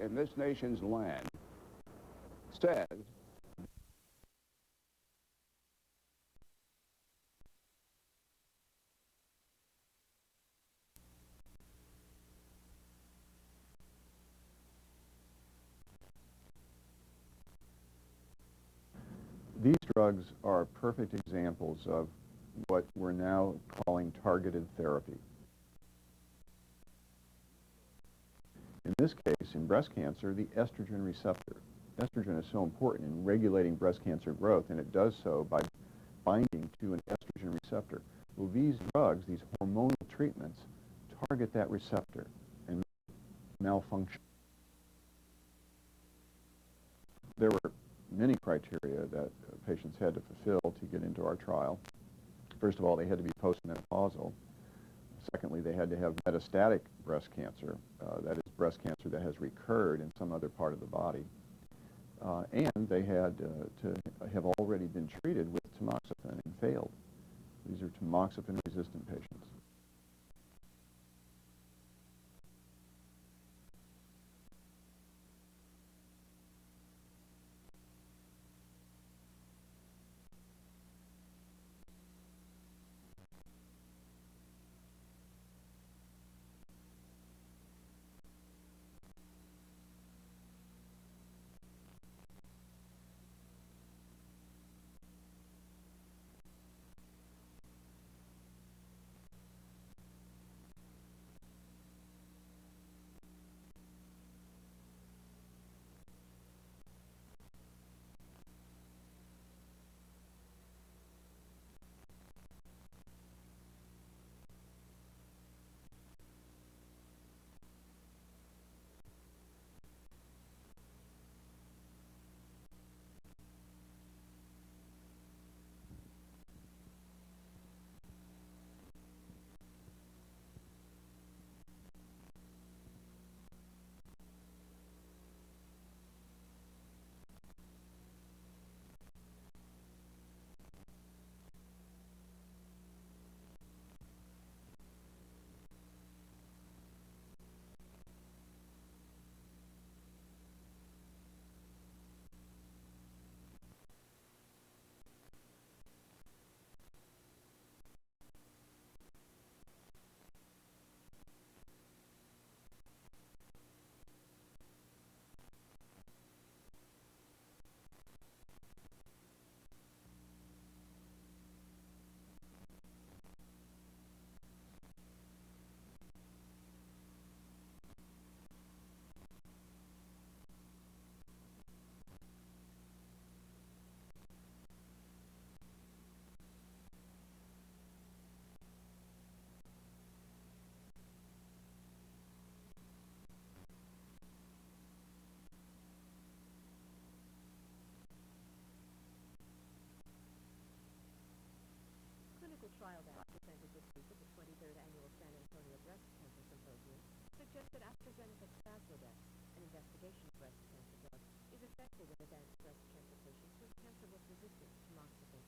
in this nation's land says these drugs are perfect examples of what we're now calling targeted therapy. In this case, in breast cancer, the estrogen receptor. Estrogen is so important in regulating breast cancer growth, and it does so by binding to an estrogen receptor. Well, these drugs, these hormonal treatments, target that receptor and malfunction. There were many criteria that patients had to fulfill to get into our trial. First of all, they had to be postmenopausal. Secondly, they had to have metastatic breast cancer, that is breast cancer that has recurred in some other part of the body. And they had to have already been treated with tamoxifen and failed. These are tamoxifen-resistant patients. Trial data presented this week at the 23rd Annual San Antonio Breast Cancer Symposium suggests that AstraZeneca's Faslodex, an investigational breast cancer drug, is effective in advanced breast cancer patients whose cancer was resistant to tamoxifen.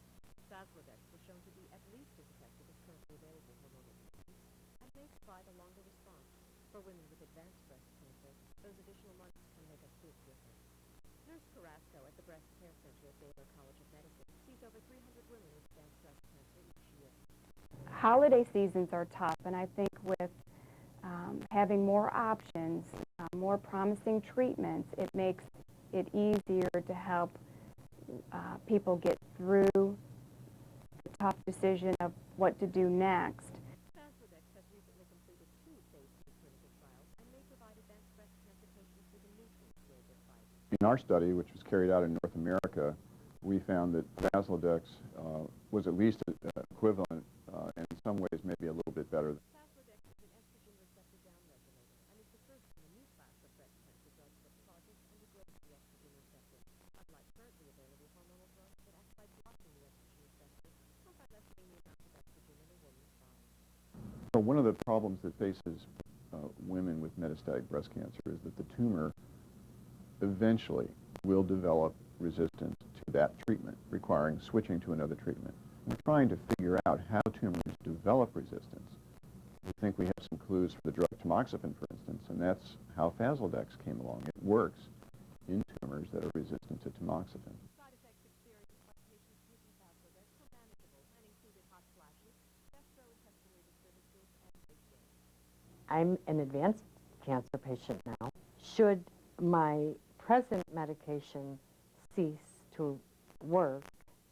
Faslodex was shown to be at least as effective as currently available hormonal treatments and may provide a longer response. For women with advanced breast cancer, those additional months can make a big difference. Nurse Carrasco at the Breast Care Center at Baylor College of Medicine sees over 300 women with advanced breast cancer each year. Holiday seasons are tough, and I think with having more options, more promising treatments, it makes it easier to help people get through the tough decision of what to do next. Faslodex has recently completed 2 phase 3 clinical trials and may provide advanced breast cancer patients with a new tool to fight. In our study, which was carried out in North America, we found that Faslodex was at least equivalent, and in some ways maybe a little bit better. Faslodex is an estrogen receptor downregulator and is the first in a new class of breast cancer drugs that targets and degrades the estrogen receptor. Unlike currently available hormonal drugs that act by blocking the estrogen receptor or by lessening the amount of estrogen in a woman's body. So one of the problems that faces women with metastatic breast cancer is that the tumor eventually will develop resistance to that treatment, requiring switching to another treatment. We're trying to figure out how tumors develop resistance. We think we have some clues for the drug tamoxifen, for instance, and that's how Faslodex came along. It works in tumors that are resistant to tamoxifen. Side effects experienced by patients taking Faslodex were manageable and included hot flashes, gastrointestinal disturbances, and weight gain. I'm an advanced cancer patient now. Should my present medication cease to work,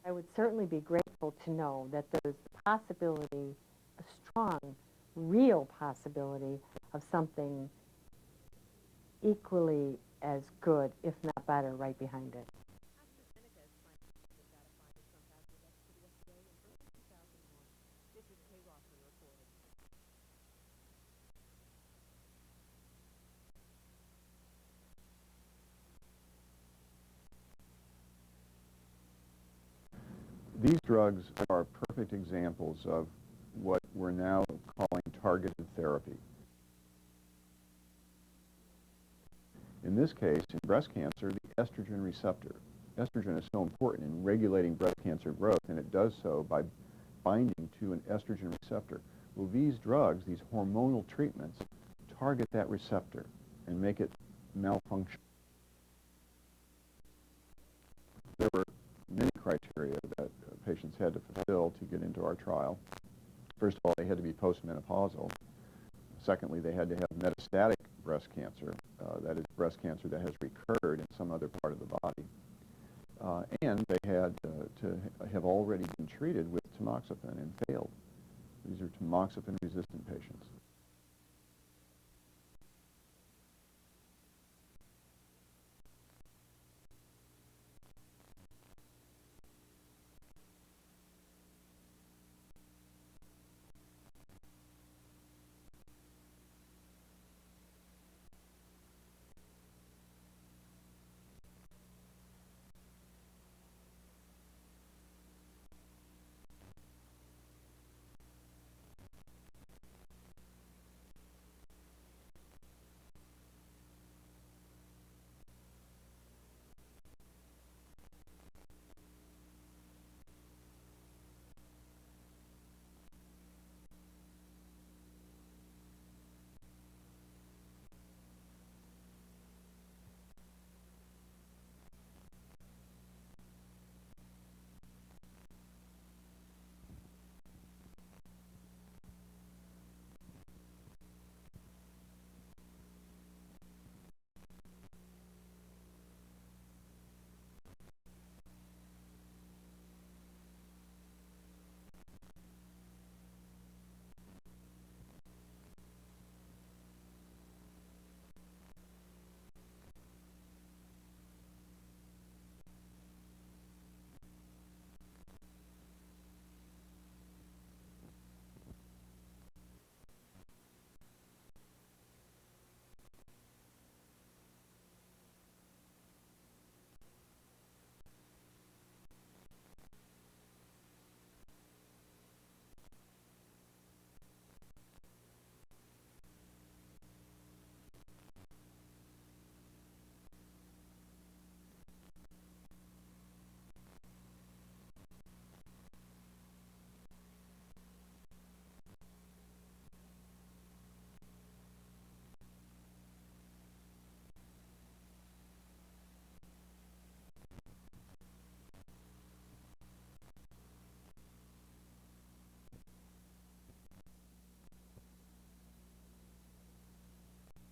I would certainly be grateful to know that there's the possibility, a strong, real possibility of something equally as good, if not better, right behind it. AstraZeneca is planning to submit data findings from Faslodex to the FDA in early 2001. This is Kay Rothman reporting. These drugs are perfect examples of what we're now calling targeted therapy. In this case, in breast cancer, the estrogen receptor. Estrogen is so important in regulating breast cancer growth, and it does so by binding to an estrogen receptor. Well, these drugs, these hormonal treatments, target that receptor and make it malfunction. There were many criteria that patients had to fulfill to get into our trial. First of all, they had to be postmenopausal. Secondly, they had to have metastatic breast cancer, that is breast cancer that has recurred in some other part of the body. And they had to have already been treated with tamoxifen and failed. These are tamoxifen-resistant patients.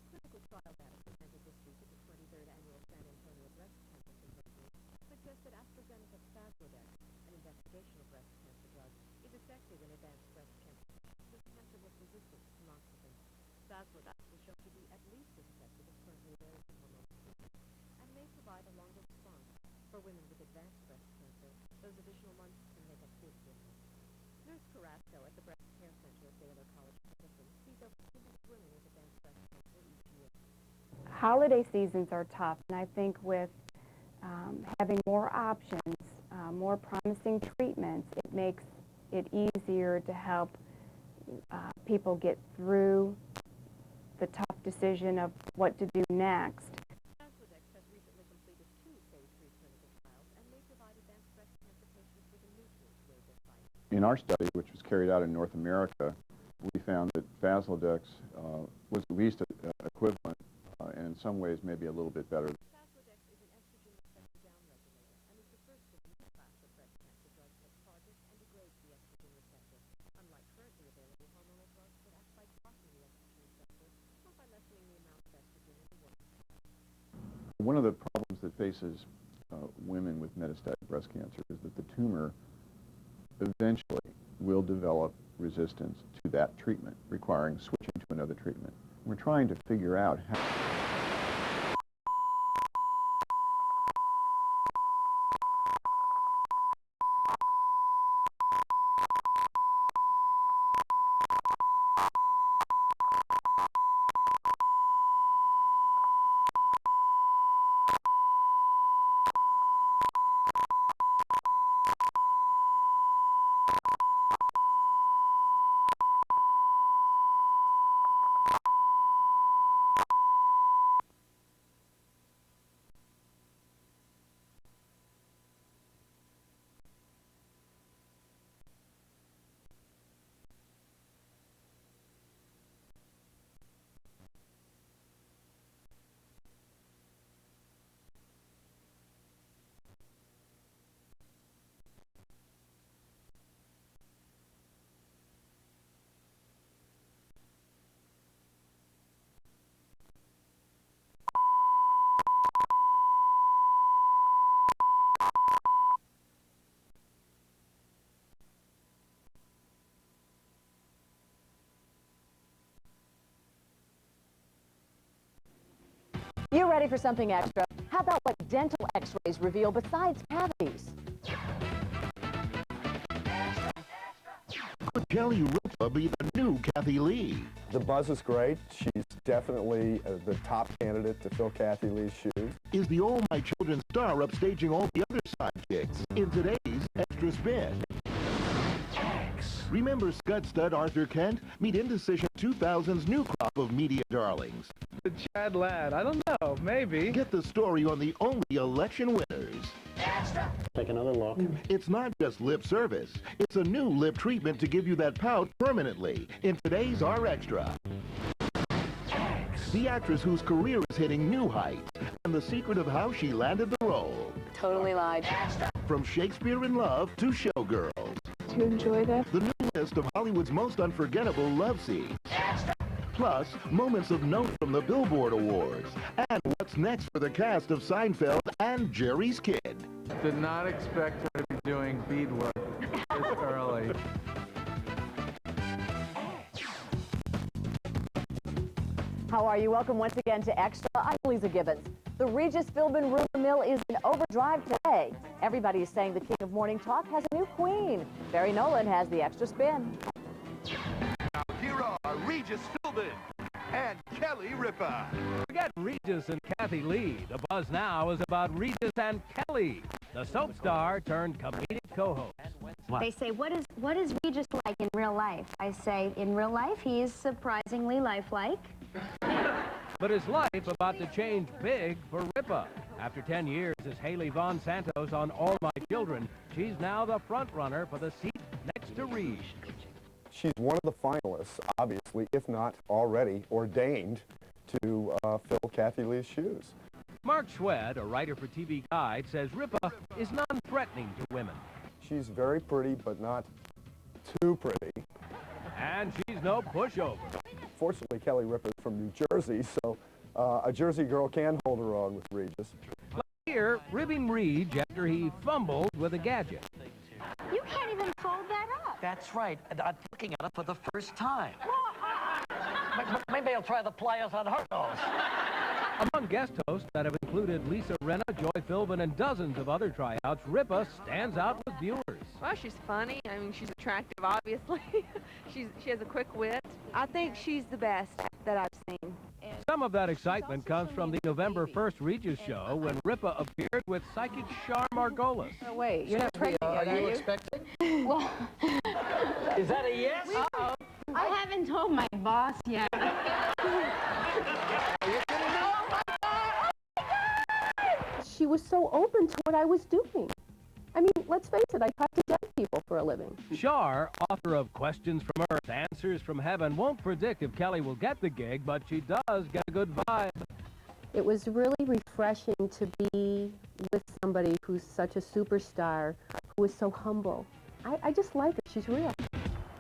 Clinical trial data presented this week at the 23rd Annual San Antonio Breast Cancer Symposium suggests that AstraZeneca's Faslodex, an investigational breast cancer drug, is effective in advanced breast cancer patients with cancer with resistant to tamoxifen. Faslodex was shown to be at least as effective as currently available hormone treatments and may provide a longer response. For women with advanced breast cancer, those additional months can make a big difference. Nurse Carrasco at the Breast Care Center at Baylor College of Medicine sees over 200 women with advanced breast cancer each year. Holiday seasons are tough, and I think with having more options, more promising treatments, it makes it easier to help people get through the tough decision of what to do next. Faslodex has recently completed 2 phase 3 clinical trials and may provide advanced breast cancer patients with a new tool to aid their fight. In our study, which was carried out in North America, we found that Faslodex was at least equivalent, and in some ways maybe a little bit better. Faslodex is an estrogen receptor downregulator and is the first of a new class of breast cancer drugs that targets and degrades the estrogen receptor, unlike currently available hormonal drugs that act by blocking the estrogen receptor or by lessening the amount of estrogen in the woman. One of the problems that faces women with metastatic breast cancer is that the tumor eventually will develop resistance to that treatment, requiring switching to another treatment. We're trying to figure out how. You ready for something extra? How about what dental x-rays reveal besides cavities? Could Kelly Ripa be the new Kathy Lee? The buzz is great. She's definitely the top candidate to fill Kathy Lee's shoes. Is the All My Children star upstaging all the other side chicks in today's Extra Spin? Remember Scud Stud Arthur Kent? Meet Indecision 2000's new crop of media darlings. The Chad Ladd, I don't know, maybe. Get the story on the only election winners. Extra. Take another look. It's not just lip service. It's a new lip treatment to give you that pout permanently in today's Our Extra. The actress whose career is hitting new heights and the secret of how she landed the role. Totally lied. From Shakespeare in Love to Showgirls. Do you enjoy that? The new list of Hollywood's most unforgettable love scenes. Plus, moments of note from the Billboard Awards. And what's next for the cast of Seinfeld and Jerry's Kid. Did not expect her to be doing beadwork this early. How are you? Welcome once again to Extra. I'm Lisa Gibbons. The Regis Philbin rumor mill is in overdrive today. Everybody is saying the king of morning talk has a new queen. Barry Nolan has the extra spin. Now here are Regis Philbin and Kelly Ripa. Forget Regis and Kathy Lee. The buzz now is about Regis and Kelly, the soap star turned comedic co-host. They say, what is Regis like in real life? I say, in real life, he is surprisingly lifelike. But is life about to change big for Ripa? After 10 years as Haley Von Santos on All My Children, she's now the front runner for the seat next to Reed. She's one of the finalists, obviously, if not already ordained to fill Kathy Lee's shoes. Mark Schwed, a writer for TV Guide, says Ripa is non-threatening to women. She's very pretty, but not too pretty. And she's no pushover. Fortunately, Kelly Ripa's from New Jersey, so a Jersey girl can hold her own with Regis. Last year, ribbing Reed after he fumbled with a gadget. You can't even fold that up. That's right. And I'm looking at it for the first time. Maybe I'll try the pliers on her nose. Among guest hosts that have included Lisa Rinna, Joy Philbin, and dozens of other tryouts, Ripa stands out with viewers. Well, she's funny. I mean, she's attractive, obviously. She has a quick wit. I think she's the best that I've seen. Some of that excitement comes from the November 1st Regis show when Ripa appeared with psychic Char Margolis. Oh, wait, you're not pregnant yet, are you? Expecting? Well, Is that a yes? uh-oh. I haven't told my boss yet. She was so open to what I was doing. I mean, let's face it, I talked to dead people for a living. Shar, author of Questions from Earth, Answers from Heaven, won't predict if Kelly will get the gig, but she does get a good vibe. It was really refreshing to be with somebody who's such a superstar, who is so humble. I just like her. She's real.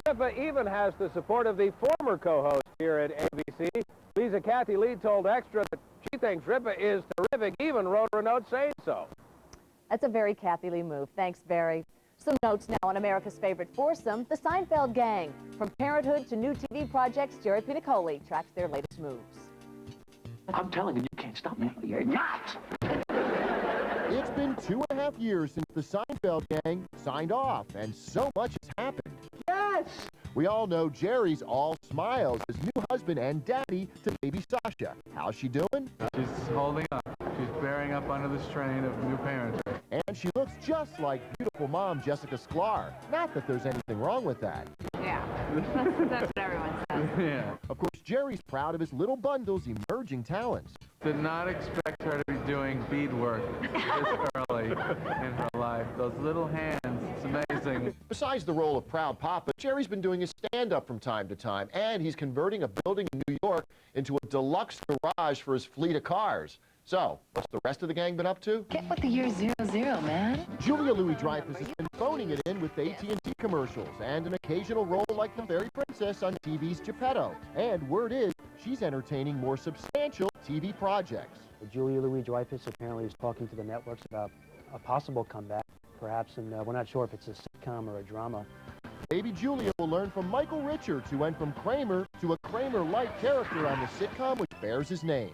Ripa even has the support of the former co-host here at ABC. Lisa Kathy Lee told Extra that she thinks Ripa is terrific, even wrote her a note saying so. That's a very Kathy Lee move. Thanks, Barry. Some notes now on America's favorite foursome, the Seinfeld gang. From parenthood to new TV projects, Jerry Pinacoli tracks their latest moves. I'm telling you, you can't stop me. You're not. It's been 2.5 years since the Seinfeld gang signed off, and so much has happened. Yes! We all know Jerry's all smiles as new husband and daddy to baby Sasha. How's she doing? She's holding up. She's bearing up under the strain of new parenthood. And she looks just like beautiful mom Jessica Sklar. Not that there's anything wrong with that. Yeah, that's what everyone says. Yeah. Of course, Jerry's proud of his little bundle's emerging talents. Did not expect her to be doing beadwork this early in her life. Those little hands, it's amazing. Besides the role of proud papa, Jerry's been doing his stand-up from time to time, and he's converting a building in New York into a deluxe garage for his fleet of cars. So, what's the rest of the gang been up to? Get with the year 00, man. Julia Louis-Dreyfus has been phoning it in with AT&T commercials and an occasional role like the fairy princess on TV's Geppetto. And word is, she's entertaining more substantial TV projects. Julia Louis-Dreyfus apparently is talking to the networks about a possible comeback, perhaps, and we're not sure if it's a sitcom or a drama. Baby Julia will learn from Michael Richards, who went from Kramer to a Kramer-like character on the sitcom which bears his name.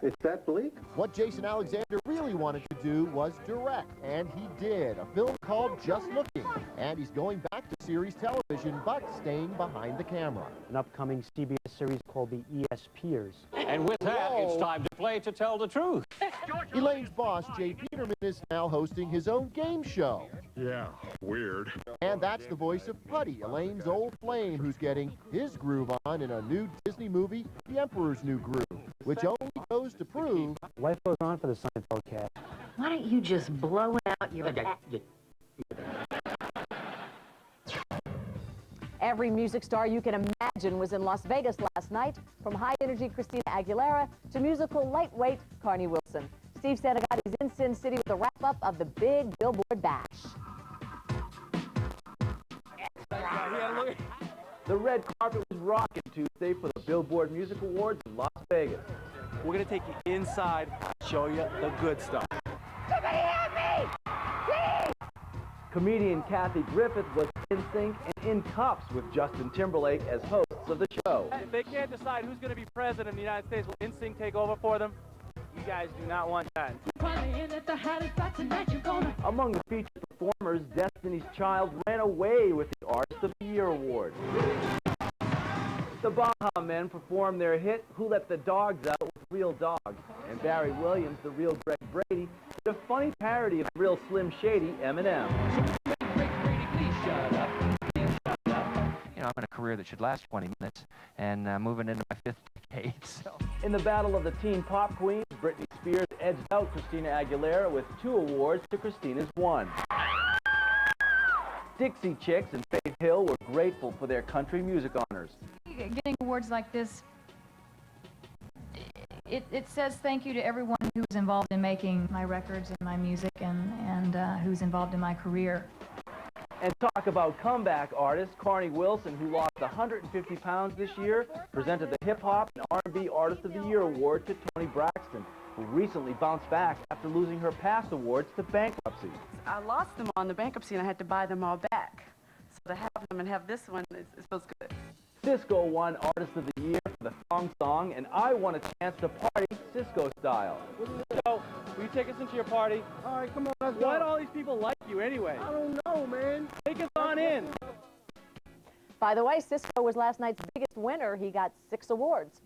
It's that bleak? What Jason Alexander really wanted to do was direct, and he did. A film called Just Looking. And he's going back to series television, but staying behind the camera. An upcoming CBS series called The ESPers. And with that, it's time to play To Tell the Truth. Elaine's boss, Jay Peterman, is now hosting his own game show. Yeah, weird. And that's the voice of Putty, Elaine's old flame, who's getting his groove on in a new Disney movie, The Emperor's New Groove, which only goes to prove Life goes on for the Seinfeld cast. Why don't you just blow out your... Every music star you can imagine was in Las Vegas last night, from high-energy Christina Aguilera to musical lightweight Carney Wilson. Steve Santagati's in Sin City with a wrap-up of the big Billboard Bash. The red carpet was rocking Tuesday for the Billboard Music Awards in Las Vegas. We're going to take you inside, show you the good stuff. Somebody help me! Please! Comedian Kathy Griffith was in sync and in cuffs with Justin Timberlake as hosts of the show. If they can't decide who's going to be president of the United States, will NSYNC take over for them? You guys do not want that. Among the featured performers, Destiny's Child ran away with the Artist of the Year award. The Baja Men performed their hit, Who Let the Dogs Out, with Real Dogs. And Barry Williams, the real Greg Brady, did a funny parody of real Slim Shady Eminem. You know, I'm in a career that should last 20 minutes and moving into my 5th decade. So. In the battle of the teen pop queens, Britney Spears edged out Christina Aguilera with 2 awards to Christina's 1. Dixie Chicks and Faith Hill were grateful for their country music honors. Getting awards like this, it says thank you to everyone who was involved in making my records and my music and who's involved in my career. And talk about comeback artist, Carney Wilson, who lost 150 pounds this year, presented the Hip Hop and R&B Artist of the Year award to Toni Braxton, who recently bounced back after losing her past awards to bankruptcy. I lost them on the bankruptcy and I had to buy them all back. So to have them and have this one, it feels good. Cisco won Artist of the Year for the Thong Song, and I won a chance to party Cisco style. So, will you take us into your party? All right, come on, let's go. Why do all these people like you anyway? I don't know, man. Take us on in. By the way, Cisco was last night's biggest winner. He got 6 awards.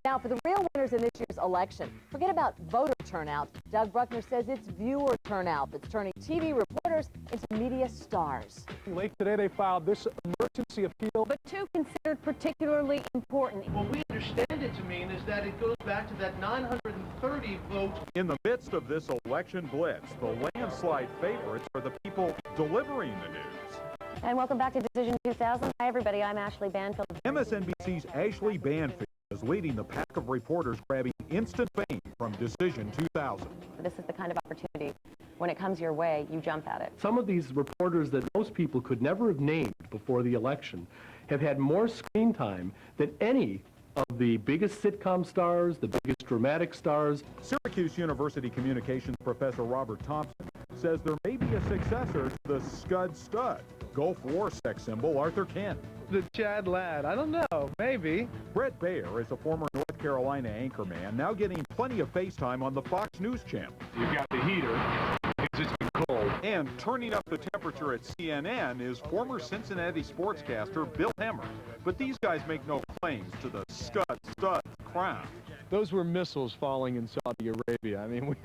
Now, for the real winners in this year's election, forget about voter turnout. Doug Bruckner says it's viewer turnout that's turning TV reporters into media stars. Late today, they filed this emergency appeal. But 2 considered particularly important. What we understand it to mean is that it goes back to that 930 30 votes. In the midst of this election blitz, the landslide favorites are the people delivering the news. And welcome back to Decision 2000. Hi, everybody. I'm Ashley Banfield. MSNBC's Ashley Banfield is leading the pack of reporters grabbing instant fame from Decision 2000. This is the kind of opportunity. When it comes your way, you jump at it. Some of these reporters that most people could never have named before the election have had more screen time than any of the biggest sitcom stars, the biggest dramatic stars. Syracuse University communications professor Robert Thompson says there may be a successor to the Scud Stud, Gulf War sex symbol Arthur Kent. The Chad Ladd, I don't know, maybe. Brett Baer is a former North Carolina anchorman, now getting plenty of FaceTime on the Fox News channel. You've got the heater, because it's been cold. And turning up the temperature at CNN is former Cincinnati sportscaster Bill Hemmer. But these guys make no claims to the Scud Stud crown. Those were missiles falling in Saudi Arabia. I mean,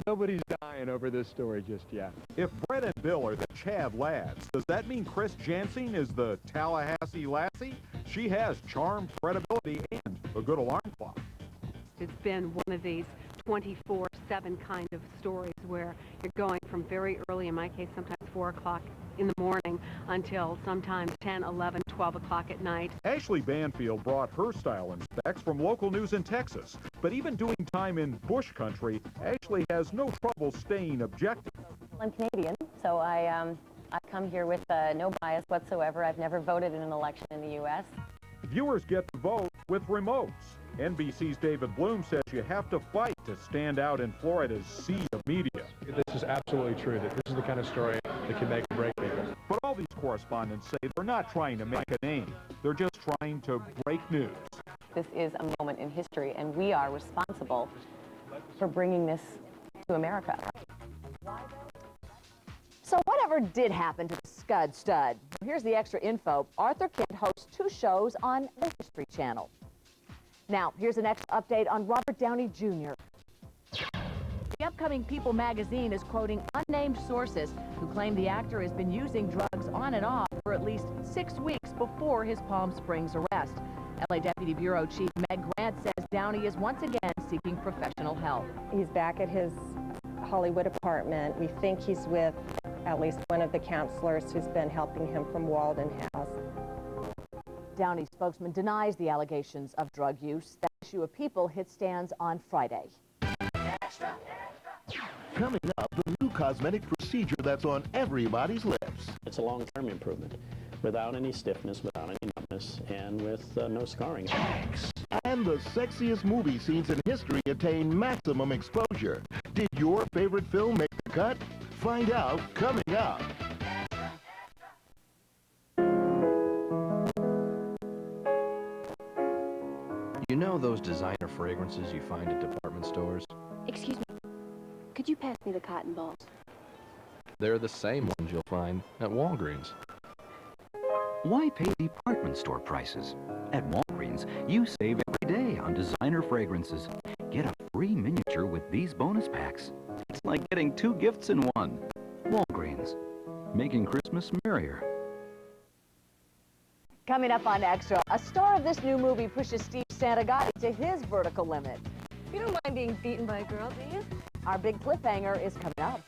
nobody's dying over this story just yet. If Brett and Bill are the Chad Lads, does that mean Chris Jansen is the Tallahassee Lassie? She has charm, credibility, and a good alarm clock. It's been one of these 24/7 kind of stories where you're going from very early, in my case, sometimes 4 o'clock in the morning until sometimes 10, 11, 12 o'clock at night. Ashley Banfield brought her style and specs from local news in Texas. But even doing time in bush country, Ashley has no trouble staying objective. I'm Canadian, so I come here with no bias whatsoever. I've never voted in an election in the U.S. Viewers get to vote with remotes. NBC's David Bloom says you have to fight to stand out in Florida's sea of media. This is absolutely true, that this is the kind of story that can make or break people. But all these correspondents say they're not trying to make a name. They're just trying to break news. This is a moment in history, and we are responsible for bringing this to America. So whatever did happen to the Scud Stud? Here's the extra info. Arthur Kent hosts 2 shows on the History Channel. Now, here's an extra update on Robert Downey Jr. The upcoming People magazine is quoting unnamed sources who claim the actor has been using drugs on and off for at least 6 weeks before his Palm Springs arrest. LA Deputy Bureau Chief Meg Grant says Downey is once again seeking professional help. He's back at his Hollywood apartment. We think he's with at least one of the counselors who's been helping him from Walden House. Downey's spokesman denies the allegations of drug use. That issue of People hit stands on Friday. Coming up, the new cosmetic procedure that's on everybody's lips. It's a long-term improvement without any stiffness, without any numbness, and with no scarring. And the sexiest movie scenes in history attain maximum exposure. Did your favorite film make the cut? Find out coming up. You know those designer fragrances you find at department stores? Excuse me. Could you pass me the cotton balls? They're the same ones you'll find at Walgreens. Why pay department store prices? At Walgreens, you save every day on designer fragrances. Get a free miniature with these bonus packs. It's like getting 2 gifts in one. Walgreens, making Christmas merrier. Coming up on Extra, a star of this new movie pushes Steve Santagati to his vertical limit. You don't mind being beaten by a girl, do you? Our big cliffhanger is coming up.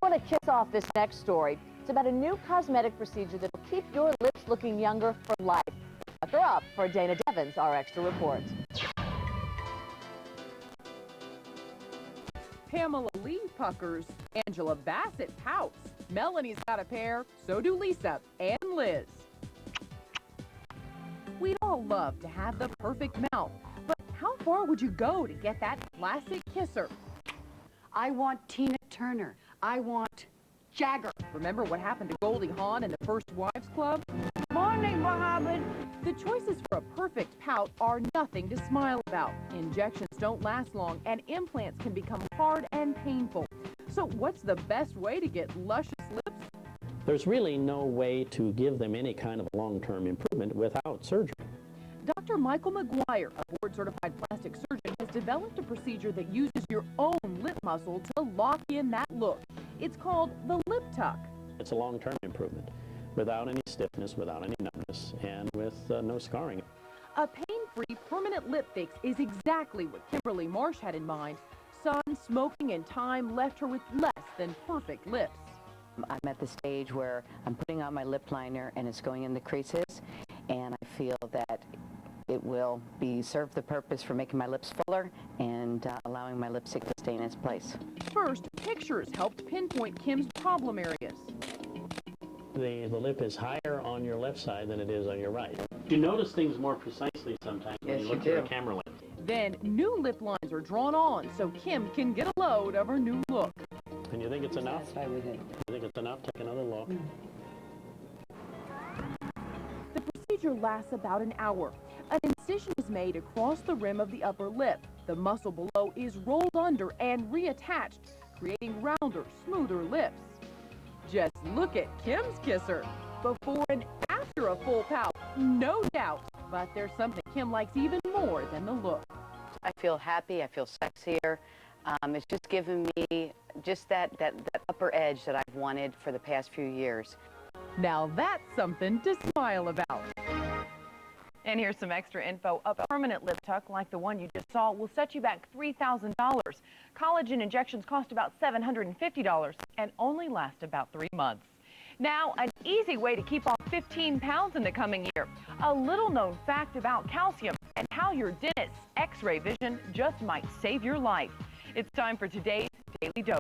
don't want to kiss off this next story. It's about a new cosmetic procedure that will keep your lips looking younger for life. Buckle up for Dana Devins, our extra report. Pamela Lee puckers, Angela Bassett pouts, Melanie's got a pair, so do Lisa and Liz. We'd all love to have the perfect mouth, but how far would you go to get that classic kisser? I want Tina Turner. I want Jagger. Remember what happened to Goldie Hawn in the First Wives Club? Morning, Mohammed. The choices for a perfect pout are nothing to smile about. Injections don't last long, and implants can become hard and painful. So what's the best way to get luscious lips? There's really no way to give them any kind of long-term improvement without surgery. Dr. Michael McGuire, a board-certified plastic surgeon, has developed a procedure that uses your own lip muscle to lock in that look. It's called the lip tuck. It's a long-term improvement without any stiffness, without any numbness, and with no scarring. A pain-free permanent lip fix is exactly what Kimberly Marsh had in mind. Sun, smoking, and time left her with less than perfect lips. I'm at the stage where I'm putting on my lip liner and it's going in the creases, and I feel that it will serve the purpose for making my lips fuller and allowing my lipstick to stay in its place. First, pictures helped pinpoint Kim's problem areas. The lip is higher on your left side than it is on your right. You notice things more precisely sometimes when you look through a camera lens. Then new lip lines are drawn on so Kim can get a load of her new look. And you think it's enough? You think it's enough? Take another look. The procedure lasts about an hour. An incision is made across the rim of the upper lip. The muscle below is rolled under and reattached, creating rounder, smoother lips. Just look at Kim's kisser. Before and after a full pout, no doubt. But there's something Kim likes even more than the look. I feel happy, I feel sexier. It's just given me just that upper edge that I've wanted for the past few years. Now that's something to smile about. And here's some extra info. A permanent lip tuck like the one you just saw will set you back $3,000. Collagen injections cost about $750 and only last about 3 months. Now, an easy way to keep off 15 pounds in the coming year. A little known fact about calcium and how your dentist's X-ray vision just might save your life. It's time for today's Daily Dose.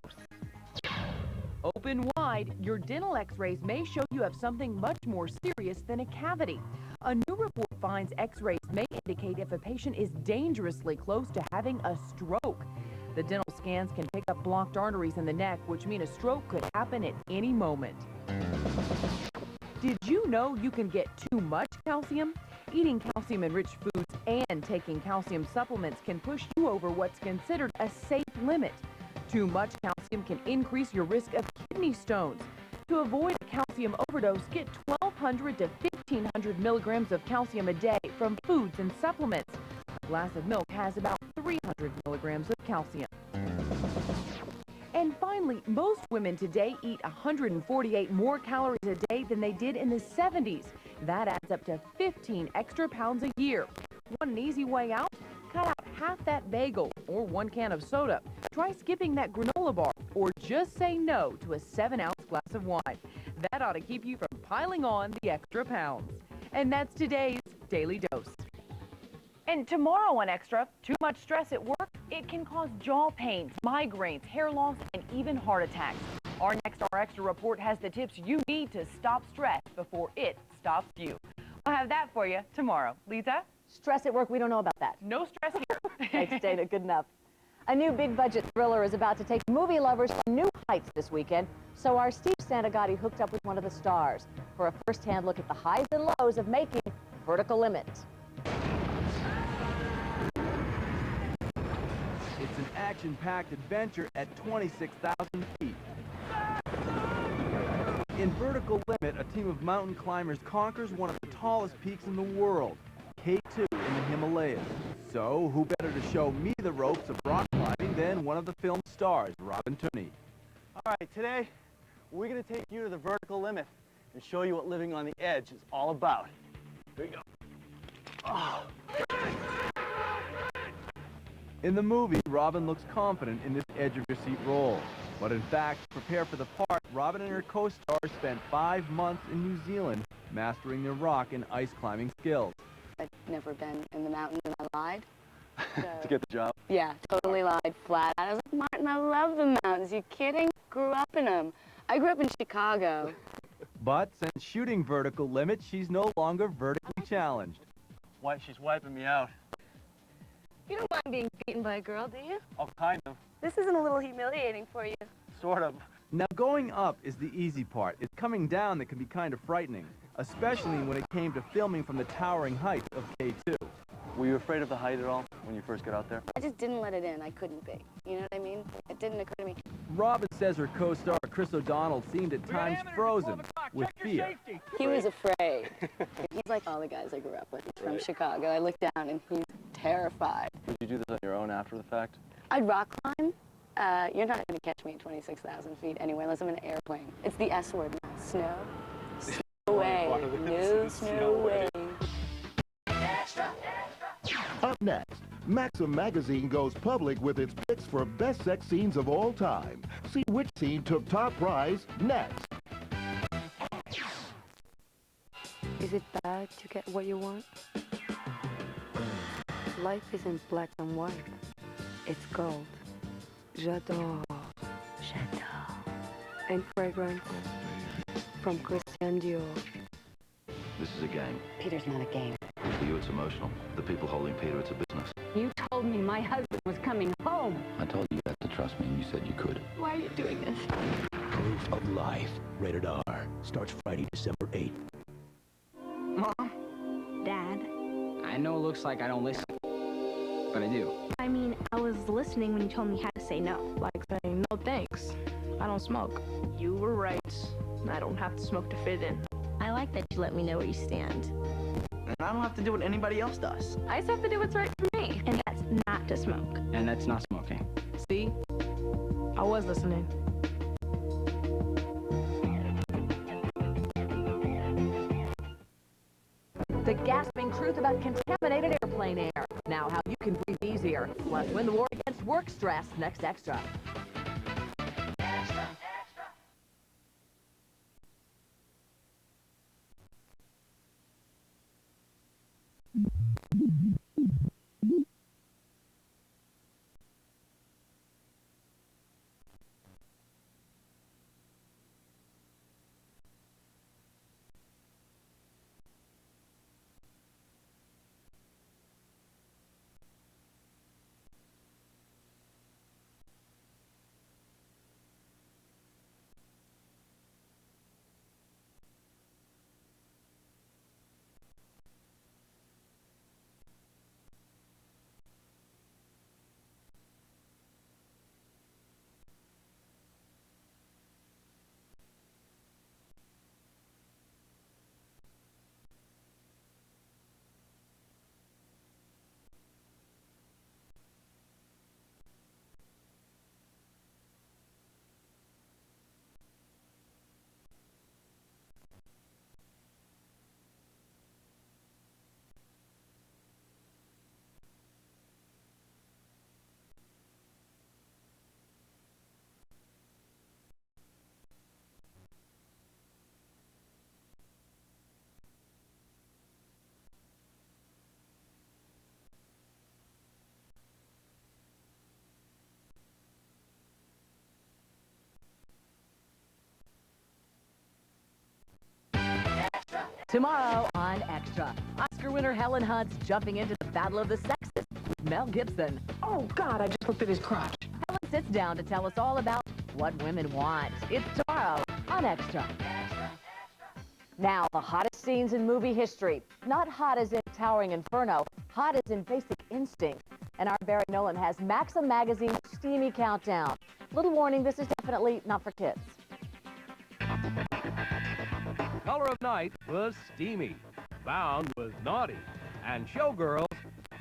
Open wide, your dental X-rays may show you have something much more serious than a cavity. A new report finds X-rays may indicate if a patient is dangerously close to having a stroke. The dental scans can pick up blocked arteries in the neck, which mean a stroke could happen at any moment. Did you know you can get too much calcium? Eating calcium-enriched foods and taking calcium supplements can push you over what's considered a safe limit. Too much calcium can increase your risk of kidney stones. To avoid a calcium overdose, get 1,200 to 1,500 milligrams of calcium a day from foods and supplements. A glass of milk has about 300 milligrams of calcium. And finally, most women today eat 148 more calories a day than they did in the 70s. That adds up to 15 extra pounds a year. Want an easy way out? Cut out half that bagel or 1 can of soda. Try skipping that granola bar or just say no to a 7-ounce glass of wine. That ought to keep you from piling on the extra pounds. And that's today's Daily Dose. And tomorrow on Extra, too much stress at work, it can cause jaw pains, migraines, hair loss, and even heart attacks. Our next Extra report has the tips you need to stop stress before it stops you. We'll have that for you tomorrow. Lisa? Stress at work, we don't know about that. No stress here. Thanks, Dana. Good enough. A new big-budget thriller is about to take movie lovers to new heights this weekend, so our Steve Santagati hooked up with one of the stars for a first-hand look at the highs and lows of making Vertical Limit. It's an action-packed adventure at 26,000 feet. In Vertical Limit, a team of mountain climbers conquers one of the tallest peaks in the world, K2 in the Himalayas. So, who better to show me the ropes of rock climbing than one of the film's stars, Robin Tunney. All right, today we're going to take you to the vertical limit and show you what living on the edge is all about. Here we go. Oh. In the movie, Robin looks confident in this edge-of-your-seat role. But in fact, to prepare for the part, Robin and her co-star spent 5 months in New Zealand mastering their rock and ice climbing skills. I'd never been in the mountains and I lied. To get the job? Yeah, totally lied flat out. I was like, Martin, I love the mountains. You kidding? Grew up in them. I grew up in Chicago. But since shooting Vertical Limit, she's no longer vertically challenged. She's wiping me out. You don't mind being beaten by a girl, do you? Oh, kind of. This isn't a little humiliating for you. Sort of. Now, going up is the easy part. It's coming down that can be kind of frightening, especially when it came to filming from the towering height of K2. Were you afraid of the height at all when you first got out there? I just didn't let it in. I couldn't be. You know what I mean? It didn't occur to me. Robin says her co-star Chris O'Donnell seemed at times frozen with fear. He was afraid. He's like all the guys I grew up with. He's from Chicago. I looked down and he's terrified. Did you do this on your own after the fact? I'd rock climb. You're not going to catch me at 26,000 feet anyway, unless I'm in an airplane. It's the S word now. Snow. Snow away. No snow away. Up next, Maxim magazine goes public with its picks for best sex scenes of all time. See which scene took top prize next. Is it bad to get what you want? Life isn't black and white. It's gold. J'adore. J'adore. And fragrance from Christian Dior. This is a game. Peter's not a game. For you, it's emotional. The people holding Peter, it's a business. You told me my husband was coming home. I told you had to trust me, and you said you could. Why are you doing this? Proof of Life. Rated R. Starts Friday, December 8th. Mom? Dad? I know it looks like I don't listen, but I do. I mean, I was listening when you told me how to say no. Like saying, no thanks, I don't smoke. You were right. I don't have to smoke to fit in. I like that you let me know where you stand. And I don't have to do what anybody else does. I just have to do what's right for me. And that's not to smoke. And that's not smoking. See? I was listening. The gasping truth about contaminated airplane air. Now how you can breathe easier. Plus, win the war against work stress. Next Extra. Tomorrow on Extra, Oscar winner Helen Hunt's jumping into the battle of the sexes with Mel Gibson. Oh, God, I just looked at his crotch. Helen sits down to tell us all about what women want. It's tomorrow on Extra. Now, the hottest scenes in movie history. Not hot as in Towering Inferno, hot as in Basic Instinct. And our Barry Nolan has Maxim Magazine's steamy countdown. Little warning, this is definitely not for kids. Color of Night was steamy, Bound was naughty, and Showgirls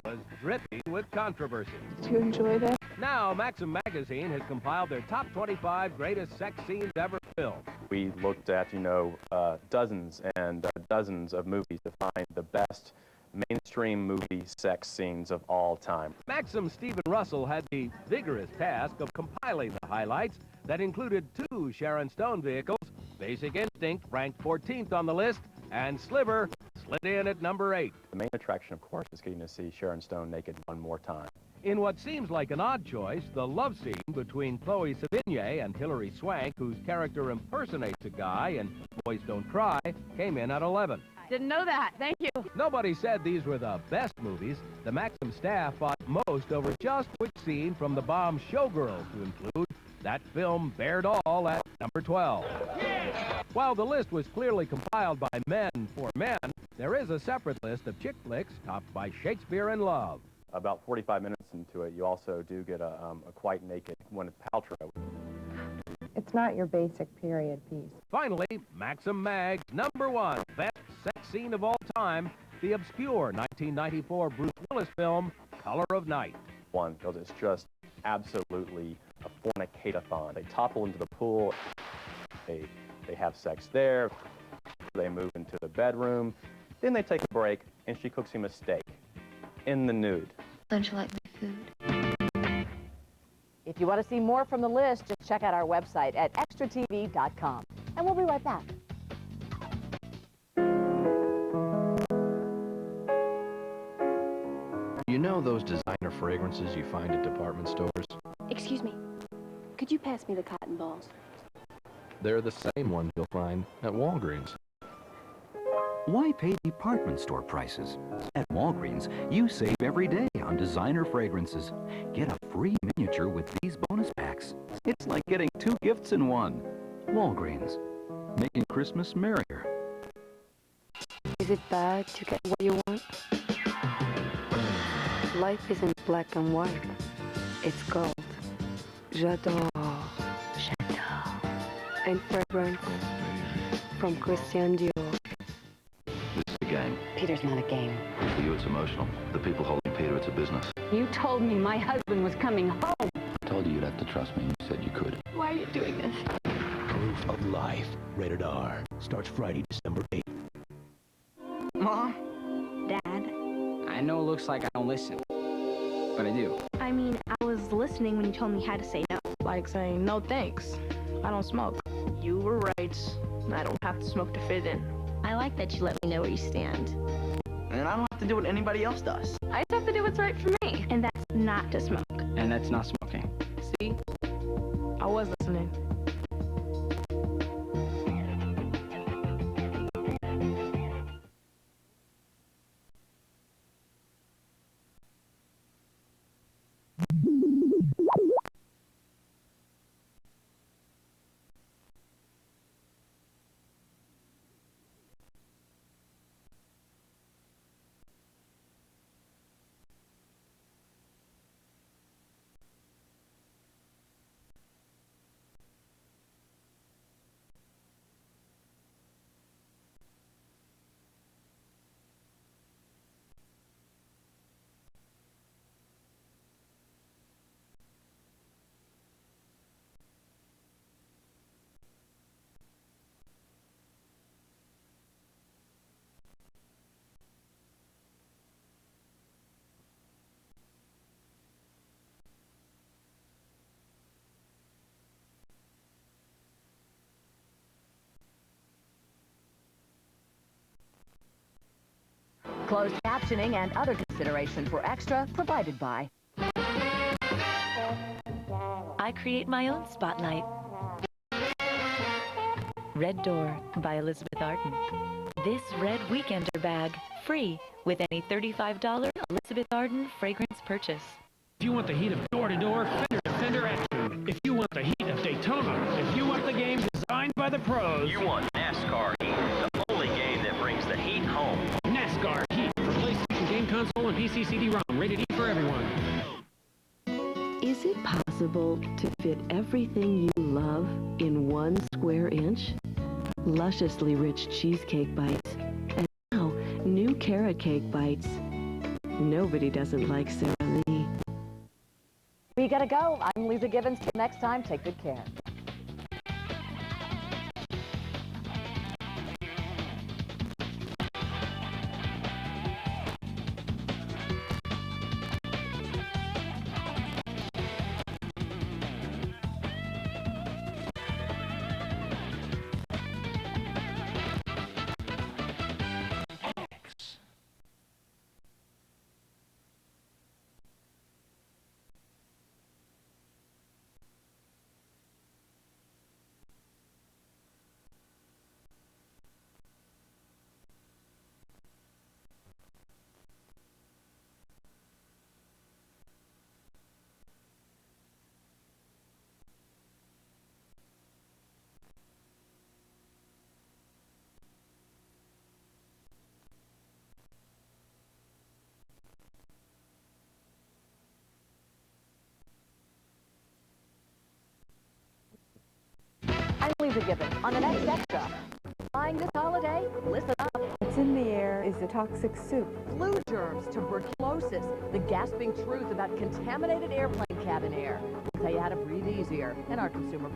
was dripping with controversy. Did you enjoy that? Now, Maxim Magazine has compiled their top 25 greatest sex scenes ever filmed. We looked at, dozens and dozens of movies to find the best mainstream movie sex scenes of all time. Maxim Stephen Russell had the vigorous task of compiling the highlights that included 2 Sharon Stone vehicles. Basic Instinct ranked 14th on the list, and Sliver slid in at number 8. The main attraction, of course, is getting to see Sharon Stone naked one more time. In what seems like an odd choice, the love scene between Chloe Sevigny and Hilary Swank, whose character impersonates a guy in Boys Don't Cry, came in at 11. Didn't know that. Thank you. Nobody said these were the best movies. The Maxim staff fought most over just which scene from the Bomb Showgirls to include. That film bared all at number 12. While the list was clearly compiled by men for men, there is a separate list of chick flicks topped by Shakespeare in Love. About 45 minutes into it, you also do get a quite naked Gwyneth Paltrow. It's not your basic period piece. Finally, Maxim Mag's number 1 best sex scene of all time, the obscure 1994 Bruce Willis film, Color of Night. One, because it's just absolutely a fornicate-a-thon. They topple into the pool, they have sex there, they move into the bedroom, then they take a break, and she cooks him a steak in the nude. Don't you like my food? If you want to see more from the list, just check out our website at extratv.com. And we'll be right back. You know those designer fragrances you find at department stores? Excuse me. Could you pass me the cotton balls? They're the same ones you'll find at Walgreens. Why pay department store prices? At Walgreens, you save every day on designer fragrances. Get a free miniature with these bonus packs. It's like getting 2 gifts in one. Walgreens, making Christmas merrier. Is it bad to get what you want? Life isn't black and white. It's gold. J'adore. And fragrance from Christian Dior. This is a game. Peter's not a game. For you, it's emotional. The people holding Peter, it's a business. You told me my husband was coming home. I told you you'd have to trust me. You said you could. Why are you doing this? Proof of Life. Rated R. Starts Friday, December 8th. Mom? Dad? I know it looks like I don't listen, but I do. I mean, I was listening when you told me how to say no. Like saying, no thanks, I don't smoke. You were right. I don't have to smoke to fit in. I like that you let me know where you stand. And I don't have to do what anybody else does. I just have to do what's right for me. And that's not to smoke. And that's not smoking. See? I was listening. Closed captioning and other considerations were extra provided by... I create my own spotlight. Red Door by Elizabeth Arden. This red weekender bag, free with any $35 Elizabeth Arden fragrance purchase. If you want the heat of door-to-door, fender-to-fender action. If you want the heat of Daytona. If you want the game designed by the pros. You want NASCAR Heat, the only game that brings the heat home. NASCAR Heat for PlayStation Game Console and PC CD-ROM. Rated E for everyone. Is it possible to fit everything you love in 1 square inch? Lusciously rich cheesecake bites. And now, new carrot cake bites. Nobody doesn't like Sara Lee. We gotta go. I'm Lisa Gibbons. Till next time, take good care. Lisa Gibbons on the next Extra. Flying this holiday? Listen up. What's in the air is a toxic soup. Flu germs, tuberculosis, the gasping truth about contaminated airplane cabin air. We'll tell you how to breathe easier in our consumer